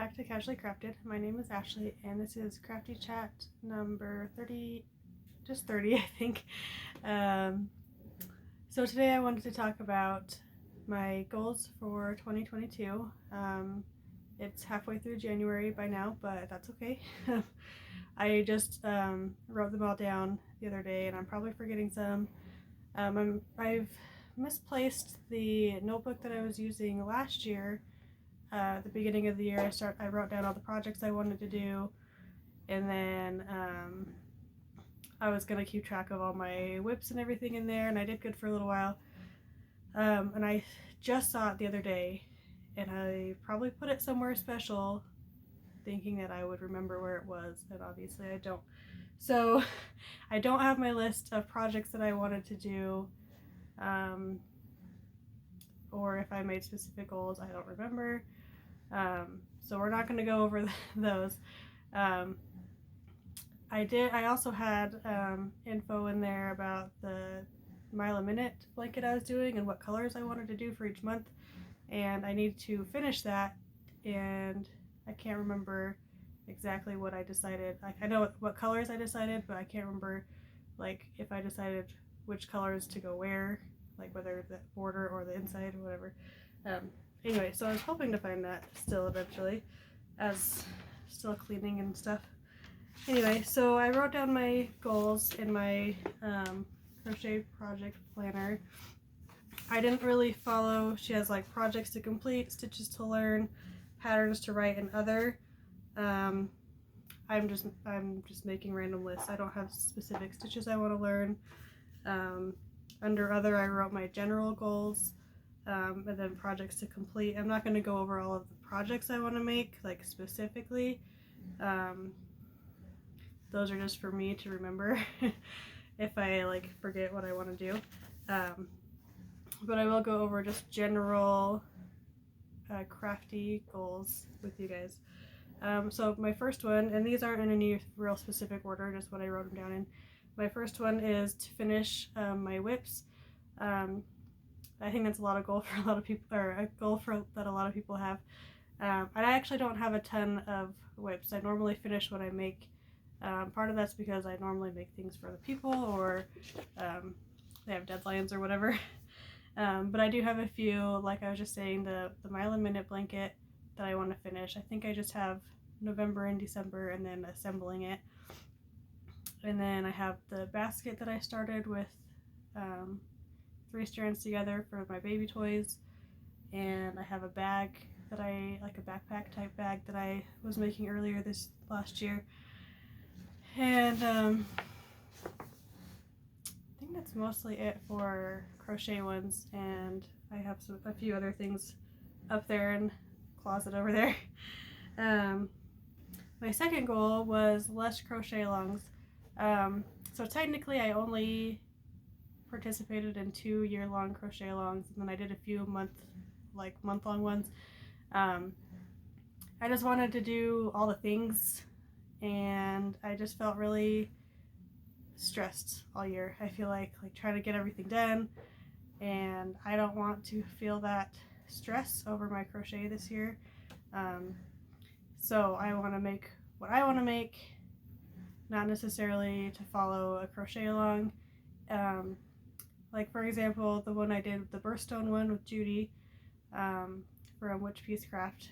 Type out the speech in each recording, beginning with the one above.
back to Casually Crafted. My name is Ashley, and this is Crafty Chat number 30, just 30, I think. So today I wanted to talk about my goals for 2022. It's halfway through January by now, but that's okay. I just wrote them all down the other day, and I'm probably forgetting some. I've misplaced the notebook that I was using last year. At the beginning of the year, I wrote down all the projects I wanted to do, and then I was gonna keep track of all my whips and everything in there, and I did good for a little while. And I just saw it the other day, and I probably put it somewhere special, thinking that I would remember where it was, and obviously I don't. So I don't have my list of projects that I wanted to do, or if I made specific goals, I don't remember. So we're not going to go over those. I also had info in there about the mile a minute blanket I was doing and what colors I wanted to do for each month, and I need to finish that, and I can't remember exactly what I decided. I know what colors I decided, but I can't remember like if I decided which colors to go where, like whether the border or the inside or whatever. Anyway, so I was hoping to find that still eventually, as still cleaning and stuff. Anyway, so I wrote down my goals in my crochet project planner. I didn't really follow. She has like projects to complete, stitches to learn, patterns to write, and other. I'm just making random lists. I don't have specific stitches I want to learn. Under other, I wrote my general goals. And then projects to complete. I'm not going to go over all of the projects I want to make, like specifically. Those are just for me to remember if I like forget what I want to do. But I will go over just general crafty goals with you guys. So my first one, and these aren't in any real specific order, just what I wrote them down in. My first one is to finish my whips. I think that's a lot of goal for a lot of people, or a goal that a lot of people have. I actually don't have a ton of whips. I normally finish what I make. Part of that's because I normally make things for other people, or they have deadlines or whatever. But I do have a few, like I was just saying, the mile a minute blanket that I want to finish. I think I just have November and December, and then assembling it. And then I have the basket that I started with 3 strands together for my baby toys, and I have a bag that like a backpack type bag that I was making earlier this last year, and I think that's mostly it for crochet ones, and I have a few other things up there in the closet over there. My second goal was less crochet alongs. So technically I only participated in 2 year-long crochet alongs, and then I did a few month-long ones. I just wanted to do all the things, and I just felt really stressed all year. I feel like trying to get everything done, and I don't want to feel that stress over my crochet this year. So I want to make what I want to make, not necessarily to follow a crochet along. Like for example, the one I did, the birthstone one with Judy from Witch Piece Craft,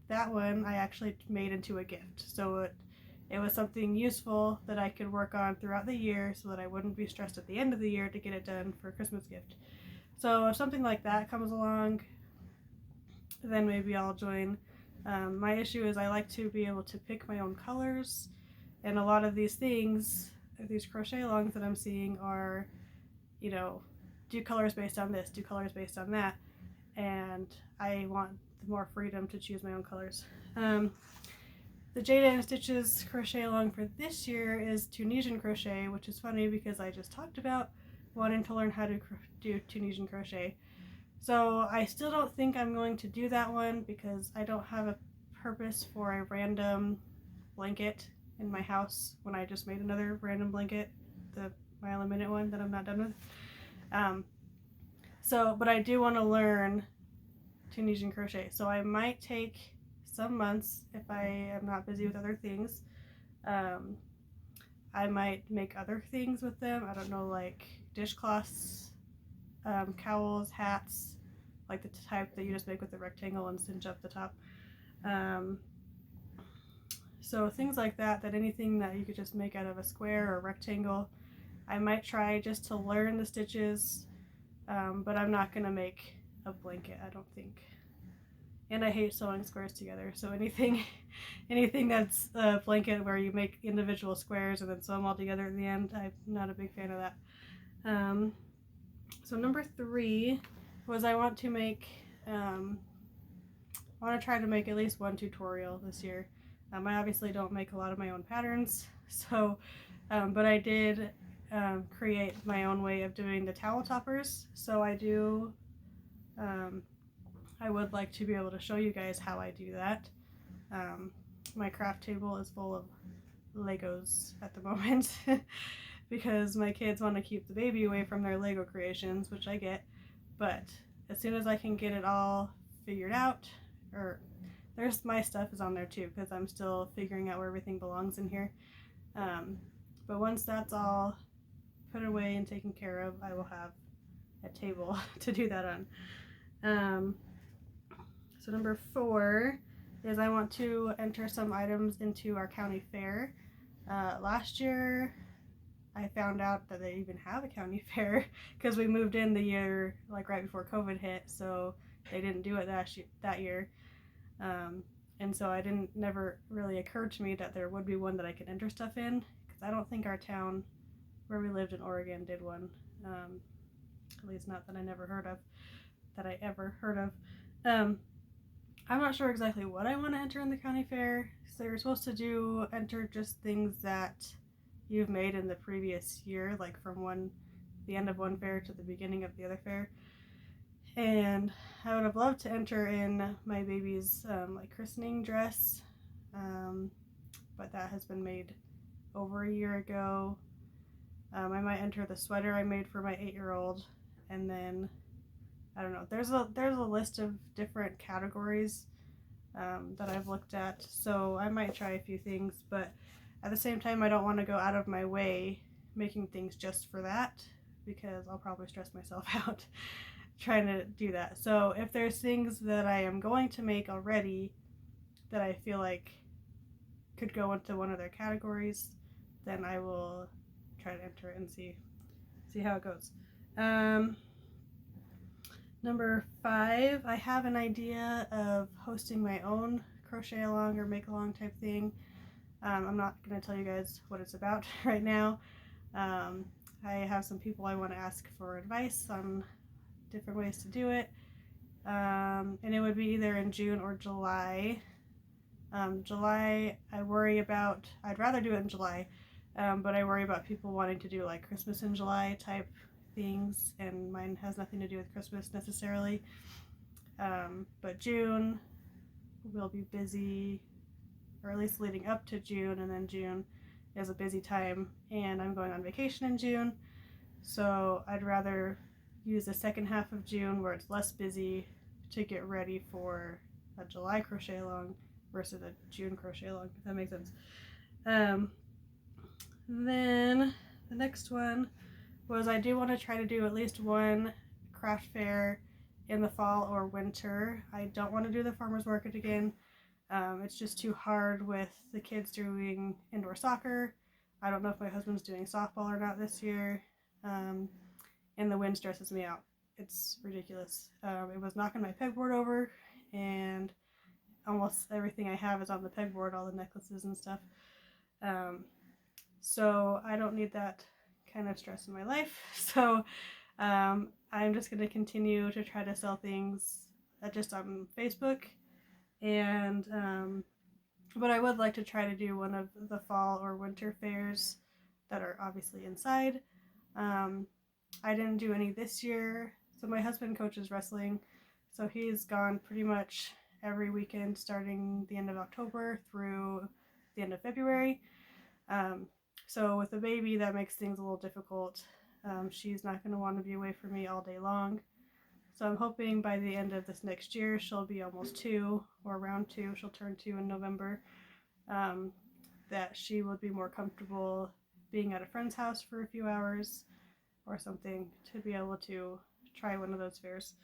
that one I actually made into a gift. So it was something useful that I could work on throughout the year, so that I wouldn't be stressed at the end of the year to get it done for a Christmas gift. So if something like that comes along, then maybe I'll join. My issue is I like to be able to pick my own colors, and a lot of these things, these crochet alongs that I'm seeing are, you know, do colors based on this, do colors based on that, and I want more freedom to choose my own colors. The Jada and Stitches crochet along for this year is Tunisian crochet, which is funny because I just talked about wanting to learn how to do Tunisian crochet. So I still don't think I'm going to do that one because I don't have a purpose for a random blanket in my house when I just made another random blanket, the mile a minute one that I'm not done with. But I do want to learn Tunisian crochet, so I might take some months, if I am not busy with other things, I might make other things with them. I don't know, like dishcloths, cowls, hats, like the type that you just make with the rectangle and cinch up the top. So things like that, anything that you could just make out of a square or rectangle, I might try just to learn the stitches, but I'm not going to make a blanket, I don't think. And I hate sewing squares together, so anything that's a blanket where you make individual squares and then sew them all together at the end, I'm not a big fan of that. So number 3 was I want to try to make at least one tutorial this year. I obviously don't make a lot of my own patterns, so but I did create my own way of doing the towel toppers. So I would like to be able to show you guys how I do that. My craft table is full of Legos at the moment because my kids want to keep the baby away from their Lego creations, which I get, but as soon as I can get it all figured out, or my stuff is on there too because I'm still figuring out where everything belongs in here, but once that's all put away and taken care of, I will have a table to do that on. So number 4 is I want to enter some items into our county fair. Last year I found out that they even have a county fair because we moved in the year like right before COVID hit, so they didn't do it that year. And so never really occurred to me that there would be one that I could enter stuff in, because I don't think our town where we lived in Oregon did one, at least not that I ever heard of. I'm not sure exactly what I want to enter in the county fair. So you're supposed to enter just things that you've made in the previous year, like from the end of one fair to the beginning of the other fair. And I would have loved to enter in my baby's like christening dress, but that has been made over a year ago. I might enter the sweater I made for my 8-year-old, and then I don't know. There's a list of different categories that I've looked at, so I might try a few things, but at the same time I don't want to go out of my way making things just for that, because I'll probably stress myself out trying to do that. So if there's things that I am going to make already that I feel like could go into one of their categories, then I will try to enter it and see how it goes. Number 5, I have an idea of hosting my own crochet along or make along type thing. I'm not going to tell you guys what it's about right now. I have some people I want to ask for advice on different ways to do it. And it would be either in June or July. July, I'd rather do it in July, but I worry about people wanting to do like Christmas in July type things, and mine has nothing to do with Christmas necessarily. But June will be busy, or at least leading up to June, and then June is a busy time, and I'm going on vacation in June, so I'd rather use the second half of June where it's less busy to get ready for a July crochet along versus a June crochet along, if that makes sense. Then the next one was I do want to try to do at least one craft fair in the fall or winter. I don't want to do the farmer's market again. It's just too hard with the kids doing indoor soccer. I don't know if my husband's doing softball or not this year. And the wind stresses me out. It's ridiculous. It was knocking my pegboard over, and almost everything I have is on the pegboard, all the necklaces and stuff. So I don't need that kind of stress in my life. So I'm just going to continue to try to sell things just on Facebook, and but I would like to try to do one of the fall or winter fairs that are obviously inside. I didn't do any this year. So my husband coaches wrestling, so he's gone pretty much every weekend starting the end of October through the end of February. So with the baby, that makes things a little difficult. She's not going to want to be away from me all day long. So I'm hoping by the end of this next year she'll be almost 2, or around 2. She'll turn 2 in November. That she would be more comfortable being at a friend's house for a few hours or something to be able to try one of those fairs.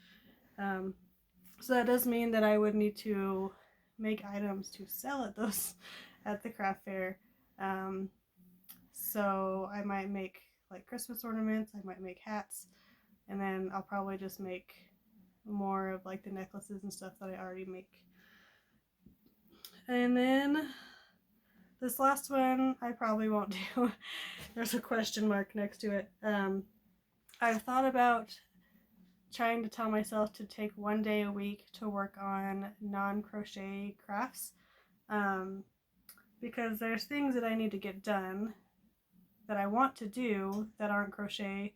So that does mean that I would need to make items to sell at those at the craft fair. So I might make like Christmas ornaments, I might make hats, and then I'll probably just make more of like the necklaces and stuff that I already make. And then this last one I probably won't do. There's a question mark next to it. I've thought about trying to tell myself to take 1 day a week to work on non-crochet crafts, because there's things that I need to get done that I want to do that aren't crochet,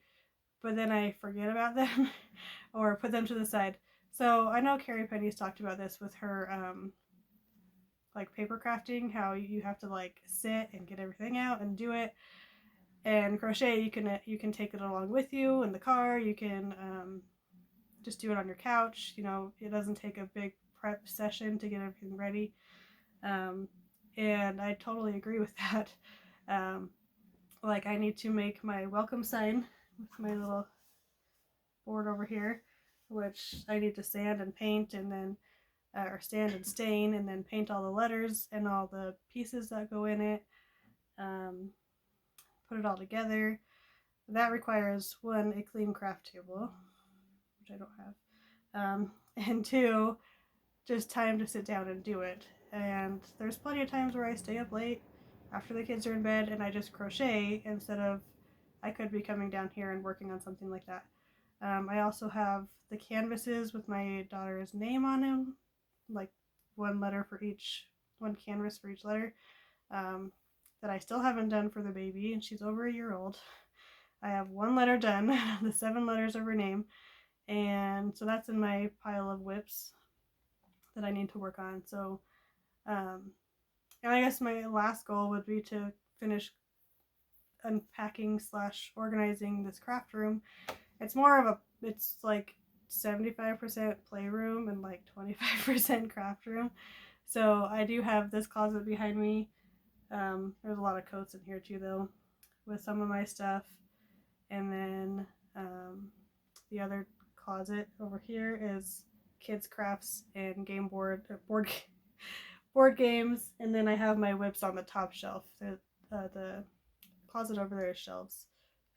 but then I forget about them or put them to the side. So I know Carrie Penny's talked about this with her like paper crafting, how you have to like sit and get everything out and do it. And crochet, you can take it along with you in the car. You can just do it on your couch. You know, it doesn't take a big prep session to get everything ready. And I totally agree with that. Like I need to make my welcome sign with my little board over here, which I need to sand and paint, and then or sand and stain, and then paint all the letters and all the pieces that go in it. Put it all together. That requires 1, a clean craft table, which I don't have, and 2, just time to sit down and do it. And there's plenty of times where I stay up late after the kids are in bed and I just crochet instead of I could be coming down here and working on something like that. I also have the canvases with my daughter's name on them, like 1 canvas for each letter, that I still haven't done for the baby, and she's over a year old. I have 1 letter done, the 7 letters of her name, and so that's in my pile of whips that I need to work on. So, and I guess my last goal would be to finish unpacking / organizing this craft room. It's like 75% playroom and like 25% craft room. So I do have this closet behind me. There's a lot of coats in here too, though, with some of my stuff. And then the other closet over here is kids' crafts and board games. And then I have my whips on the top shelf. The closet over there is shelves.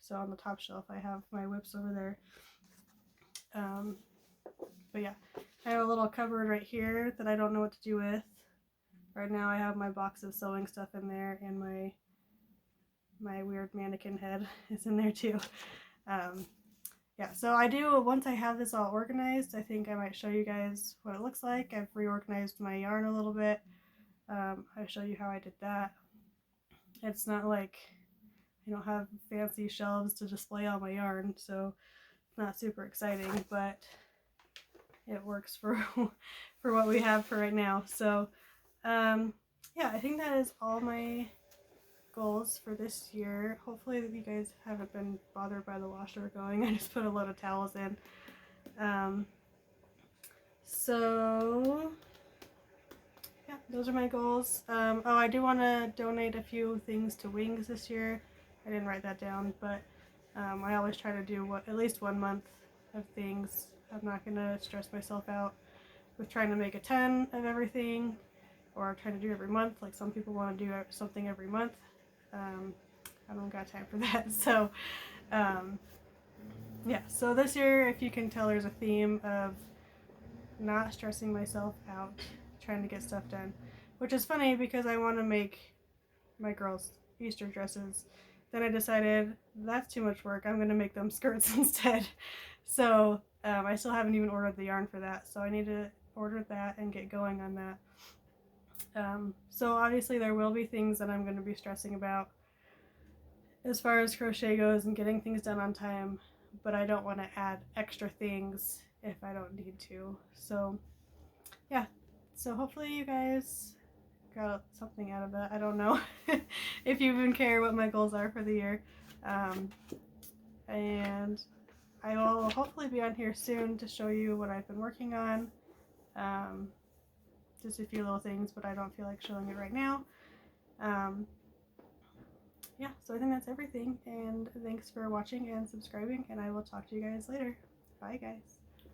So on the top shelf I have my whips over there. But yeah, I have a little cupboard right here that I don't know what to do with. Right now I have my box of sewing stuff in there, and my weird mannequin head is in there too. Yeah, so once I have this all organized, I think I might show you guys what it looks like. I've reorganized my yarn a little bit. I'll show you how I did that. It's not like I don't have fancy shelves to display all my yarn, so it's not super exciting, but it works for what we have for right now. So yeah, I think that is all my goals for this year. Hopefully that you guys haven't been bothered by the washer going. I just put a load of towels in. So yeah, those are my goals. Oh, I do want to donate a few things to Wings this year. I didn't write that down, but I always try to do at least 1 month of things. I'm not going to stress myself out with trying to make a ton of everything, or trying to do every month. Like some people want to do something every month. I don't got time for that. So yeah, so this year, if you can tell, there's a theme of not stressing myself out trying to get stuff done, which is funny because I want to make my girls' Easter dresses. Then I decided that's too much work. I'm going to make them skirts instead. So I still haven't even ordered the yarn for that, so I need to order that and get going on that. So obviously there will be things that I'm going to be stressing about as far as crochet goes and getting things done on time, but I don't want to add extra things if I don't need to. So yeah, so hopefully you guys got something out of that. I don't know if you even care what my goals are for the year. And I will hopefully be on here soon to show you what I've been working on. Just a few little things, but I don't feel like showing it right now. Yeah, so I think that's everything, and thanks for watching and subscribing, and I will talk to you guys later. Bye, guys.